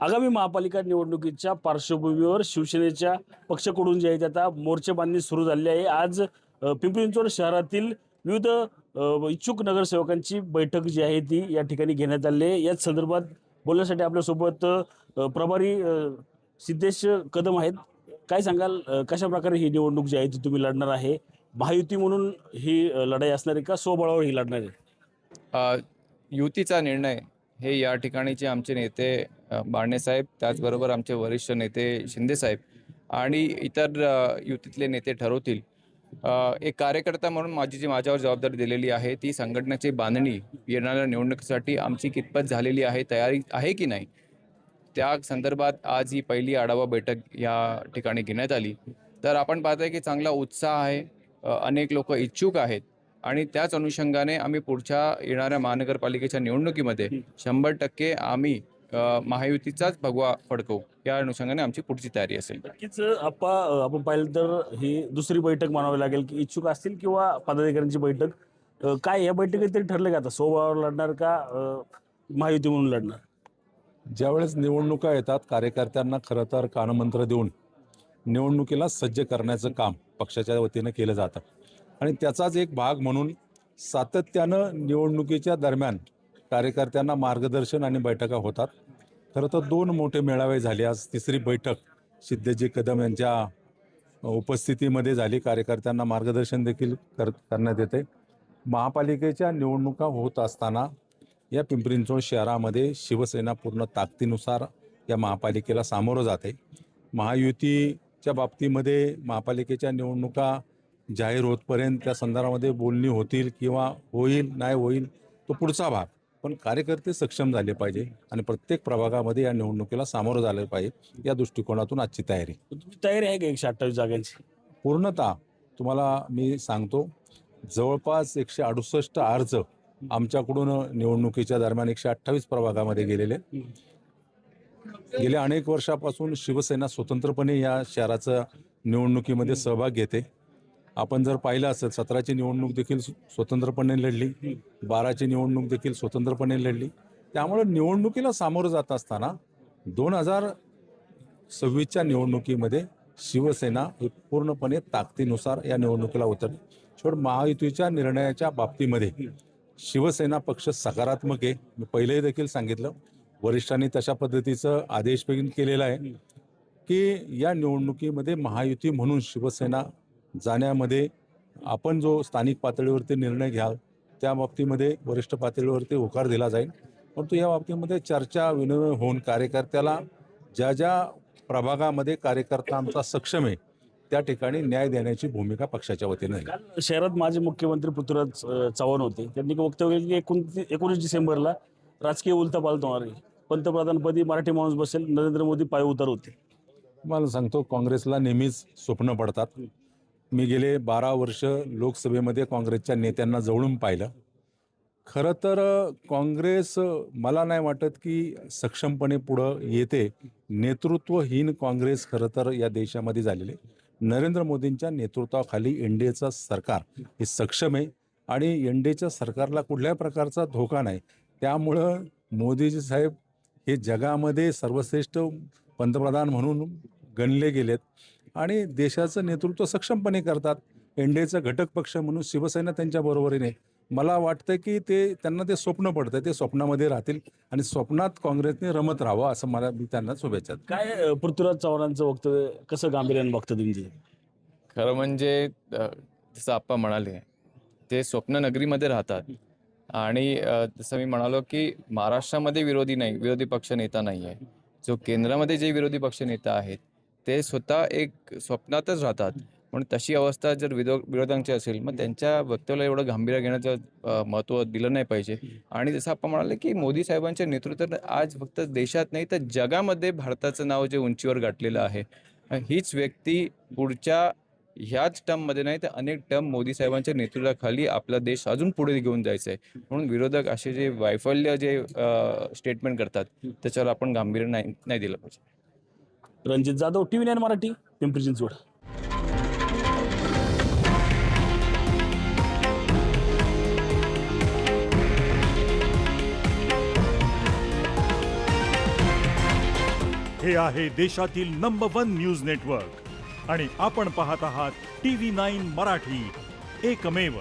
आगामी महापालिका निवडणुकीच्या पार्श्वभूमीवर शिवसेनेच्या पक्षाकडून जे आहे ते आता मोर्चेबांधणी सुरू झाली आहे। आज पिंपरी चिंचवड शहरातील विविध इच्छुक नगरसेवकांची बैठक जी आहे ती या ठिकाणी घेण्यात आली आहे। याच संदर्भात बोलण्यासाठी आपल्यासोबत प्रभारी सिद्धेश कदम आहेत। काय सांगाल, कशा प्रकारे ही निवडणूक जी आहे ती तुम्ही लढणार आहे? महायुती म्हणून ही लढाई असणार आहे का स्वबळावर ही लढणार आहे? युतीचा निर्णय हे या ठिकाणीचे आमचे नेते बाळनेसाहेब, त्याचबरोबर आमचे वरिष्ठ नेते शिंदेसाहेब आणि इतर युतीतले नेते ठरवतील। एक कार्यकर्ता म्हणून माझ्यावर जबाबदारी दिलेली आहे, ती संघटनेची बांधणी येणाऱ्या निवडणुकीसाठी आमची कितपत झालेली आहे, तयारी आहे की नाही, त्या संदर्भात आज ही पहिली आढावा बैठक या ठिकाणी घेण्यात आली। तर आपण पाहतोय की चांगला उत्साह आहे, अनेक लोक इच्छुक आहेत आणि त्याच अनुषंगाने आम्ही पुढच्या येणाऱ्या महानगरपालिकेच्या निवडणुकीमध्ये 100% आम्ही महायुतीचाच भगवा फडकवू, या अनुषंगाने आमची पुढची तयारी असेल। नक्कीच आपण पाहिलं तर ही दुसरी बैठक म्हणावी लागेल की इच्छुक असतील किंवा पदाधिकाऱ्यांची बैठक। काय या बैठकीत तरी ठरलं का आता स्वबळावर लढणार का महायुती म्हणून लढणार? ज्यावेळेस निवडणुका येतात, कार्यकर्त्यांना खरं तर कानमंत्र देऊन निवडणुकीला सज्ज करण्याचं काम पक्षाच्या वतीनं केलं जातं आणि त्याचाच एक भाग म्हणून सातत्यानं निवडणुकीच्या दरम्यान कार्यकर्त्यांना मार्गदर्शन आणि बैठका होतात। खरं तर 2 मोठे मेळावे झाले, आज तिसरी बैठक सिद्धेजी कदम यांच्या उपस्थितीमध्ये झाली। कार्यकर्त्यांना मार्गदर्शन देखील करण्यात येते। महापालिकेच्या निवडणुका होत असताना या पिंपरी चिंचवड शहरामध्ये शिवसेना पूर्ण ताकदीनुसार या महापालिकेला सामोरं जाते। महायुतीच्या बाबतीमध्ये महापालिकेच्या निवडणुका जाहीर होतपर्यंत त्या संदर्भामध्ये बोलणी होतील किंवा होईल नाही होईल तो पुढचा भाग, पण कार्यकर्ते सक्षम झाले पाहिजे आणि प्रत्येक प्रभागामध्ये या निवडणुकीला सामोरं झालं पाहिजे, या दृष्टिकोनातून आजची तयारी। तुमची तयारी आहे का 128 जागांची? पूर्णतः तुम्हाला मी सांगतो, जवळपास 168 अर्ज आमच्याकडून निवडणुकीच्या दरम्यान 128 प्रभागामध्ये गेलेले। गेल्या अनेक वर्षापासून शिवसेना स्वतंत्रपणे या शहराचं निवडणुकीमध्ये सहभाग घेते। आपण जर पाहिलं असेल, 17ची निवडणूक देखील स्वतंत्रपणे लढली, 12ची निवडणूक देखील स्वतंत्रपणे लढली। त्यामुळे निवडणुकीला सामोरं जात असताना 2026च्या निवडणुकीमध्ये शिवसेना ही पूर्णपणे ताकदीनुसार या निवडणुकीला उतरली। शेवट महायुतीच्या निर्णयाच्या बाबतीमध्ये शिवसेना पक्ष सकारात्मक आहे। मी पहिलेही देखील सांगितलं, वरिष्ठांनी तशा पद्धतीचं आदेश पण केलेला आहे की या निवडणुकीमध्ये महायुती म्हणून शिवसेना जाण्यामध्ये आपण जो स्थानिक पातळीवरती निर्णय घ्याल त्या बाबतीमध्ये वरिष्ठ पातळीवरती होकार दिला जाईल। परंतु या बाबतीमध्ये चर्चा विनिमय होऊन कार्यकर्त्याला ज्या ज्या प्रभागामध्ये कार्यकर्ता आमचा सक्षम आहे त्या ठिकाणी न्याय देण्याची भूमिका पक्षाच्या वतीने आहे। काल शहरात माजी मुख्यमंत्री पृथ्वीराज चव्हाण होते, त्यांनी वक्तव्य केले की 19 डिसेंबरला राजकीय उलथापालथ होणार आहे, पंतप्रधानपदी मराठी माणूस बसेल, नरेंद्र मोदी पायउतार होते। मला सांगतो, काँग्रेसला नेहमीच स्वप्न पडतात। मी गेले 12 वर्ष लोकसभेमध्ये काँग्रेसच्या नेत्यांना जवळून पाहिलं। खरं तर काँग्रेस मला नाही वाटत की सक्षमपणे पुढं येते। नेतृत्वहीन काँग्रेस खरं तर या देशामध्ये झालेले। नरेंद्र मोदींच्या नेतृत्वाखाली एनडीएचं सरकार हे सक्षम आहे आणि एनडीएच्या सरकारला कुठल्याही प्रकारचा धोका नाही। त्यामुळं मोदीजी साहेब हे जगामध्ये सर्वश्रेष्ठ पंतप्रधान म्हणून गणले गेलेत आणि देशाचं नेतृत्व सक्षमपणे करतात। एनडीएचा घटक पक्ष म्हणून शिवसेना त्यांच्या बरोबरीने, मला वाटतं की त्यांना ते स्वप्न पडतं, ते स्वप्नामध्ये राहतील आणि स्वप्नात काँग्रेसने रमत राहावं असं मी त्यांना शुभेच्छा। काय पृथ्वीराज चव्हाणांचं वक्तव्य कसं गांभीर्याने बघतं तुम्ही? खरं म्हणजे जसं आप्पा म्हणाले, ते स्वप्ननगरीमध्ये राहतात आणि जसं मी म्हणालो की महाराष्ट्रामध्ये विरोधी पक्ष नेता नाही आहे। जो केंद्रामध्ये जे विरोधी पक्ष नेता आहेत ते स्वतः एक स्वप्नातच राहतात। म्हणून तशी अवस्था जर विरोधांची असेल, मग त्यांच्या वक्तव्याला एवढं गांभीर्य घेण्याचं महत्त्व दिलं नाही पाहिजे। आणि जसं आपण म्हणाले की मोदी साहेबांच्या नेतृत्वात आज फक्त देशात नाही तर जगामध्ये भारताचं नाव जे उंचीवर गाठलेलं आहे, हीच व्यक्ती पुढच्या ह्याच टर्ममध्ये नाही तर अनेक टर्म मोदी साहेबांच्या नेतृत्वाखाली आपला देश अजून पुढे घेऊन जायचं आहे। म्हणून विरोधक असे जे वैफल्य जे स्टेटमेंट करतात त्याच्यावर आपण गांभीर्य नाही दिलं पाहिजे। रणजित जाधव, TV9 मराठी, पिंपरी चिंचवड। हे आहे देशातील नंबर 1 न्यूज नेटवर्क आणि आपण पाहत आहात TV9 मराठी, एकमेव.